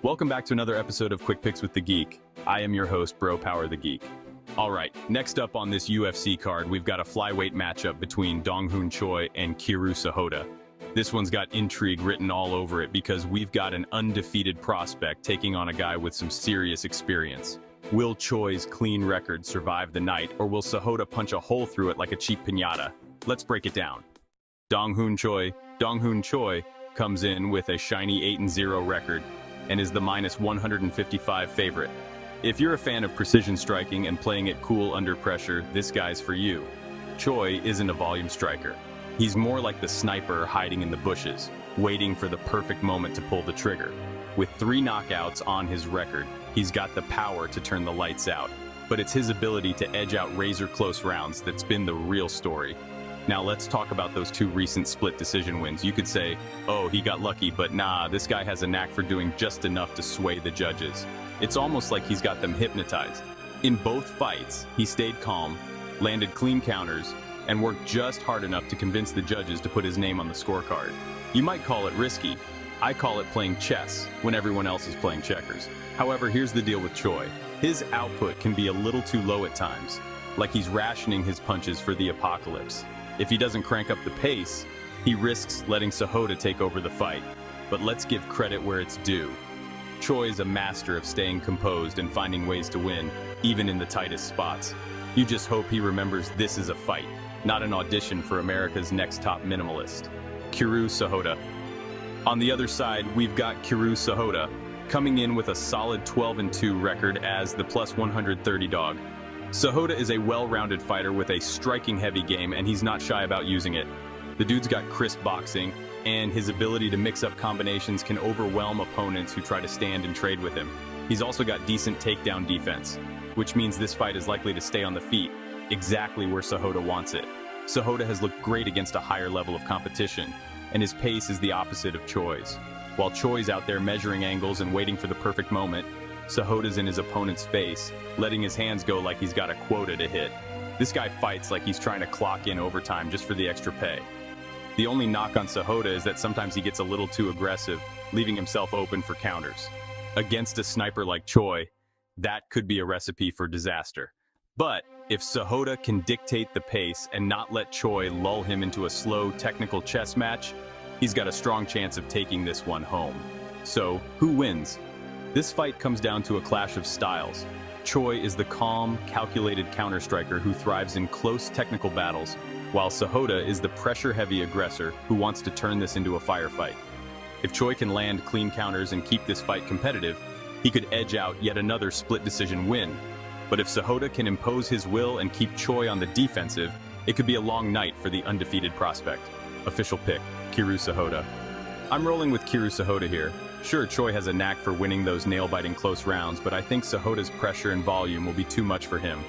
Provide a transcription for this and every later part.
Welcome back to another episode of Quick Picks with the Geek. I am your host, Bro Power the Geek. Alright, next up on this UFC card, we've got a flyweight matchup between Hoon Choi and Kiru Sahota. This one's got intrigue written all over it because we've got an undefeated prospect taking on a guy with some serious experience. Will Choi's clean record survive the night, or will Sahota punch a hole through it like a cheap piñata? Let's break it down. Hoon Choi comes in with a shiny 8-0 record and is the minus 155 favorite. If you're a fan of precision striking and playing it cool under pressure, this guy's for you. Choi isn't a volume striker. He's more like the sniper hiding in the bushes, waiting for the perfect moment to pull the trigger. With 3 knockouts on his record, he's got the power to turn the lights out, but it's his ability to edge out razor-close rounds that's been the real story. Now let's talk about those 2 recent split decision wins. You could say, oh, he got lucky, but nah, this guy has a knack for doing just enough to sway the judges. It's almost like he's got them hypnotized. In both fights, he stayed calm, landed clean counters, and worked just hard enough to convince the judges to put his name on the scorecard. You might call it risky. I call it playing chess when everyone else is playing checkers. However, here's the deal with Choi. His output can be a little too low at times, like he's rationing his punches for the apocalypse. If he doesn't crank up the pace, he risks letting Sahota take over the fight. But let's give credit where it's due. Choi is a master of staying composed and finding ways to win, even in the tightest spots. You just hope he remembers this is a fight, not an audition for America's next top minimalist. Kiru Sahota. On the other side, we've got Kiru Sahota, coming in with a solid 12-2 record as the plus 130 dog. Sahota is a well-rounded fighter with a striking-heavy game, and he's not shy about using it. The dude's got crisp boxing, and his ability to mix up combinations can overwhelm opponents who try to stand and trade with him. He's also got decent takedown defense, which means this fight is likely to stay on the feet, exactly where Sahota wants it. Sahota has looked great against a higher level of competition, and his pace is the opposite of Choi's. While Choi's out there measuring angles and waiting for the perfect moment, Sahota's in his opponent's face, letting his hands go like he's got a quota to hit. This guy fights like he's trying to clock in overtime just for the extra pay. The only knock on Sahota is that sometimes he gets a little too aggressive, leaving himself open for counters. Against a sniper like Choi, that could be a recipe for disaster. But if Sahota can dictate the pace and not let Choi lull him into a slow, technical chess match, he's got a strong chance of taking this one home. So, who wins? This fight comes down to a clash of styles. Choi is the calm, calculated counter-striker who thrives in close technical battles, while Sahota is the pressure-heavy aggressor who wants to turn this into a firefight. If Choi can land clean counters and keep this fight competitive, he could edge out yet another split decision win. But if Sahota can impose his will and keep Choi on the defensive, it could be a long night for the undefeated prospect. Official pick, Kiru Sahota. I'm rolling with Kiru Sahota here. Sure, Choi has a knack for winning those nail-biting close rounds, but I think Sahota's pressure and volume will be too much for him.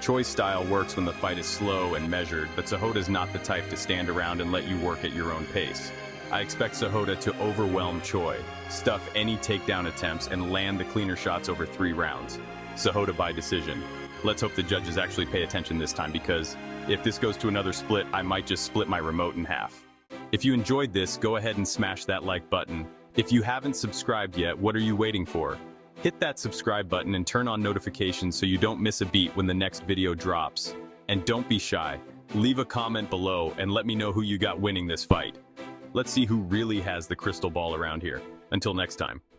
Choi's style works when the fight is slow and measured, but Sahota's not the type to stand around and let you work at your own pace. I expect Sahota to overwhelm Choi, stuff any takedown attempts, and land the cleaner shots over 3 rounds. Sahota by decision. Let's hope the judges actually pay attention this time, because if this goes to another split, I might just split my remote in half. If you enjoyed this, go ahead and smash that like button. If you haven't subscribed yet, what are you waiting for? Hit that subscribe button and turn on notifications so you don't miss a beat when the next video drops. And don't be shy. Leave a comment below and let me know who you got winning this fight. Let's see who really has the crystal ball around here. Until next time.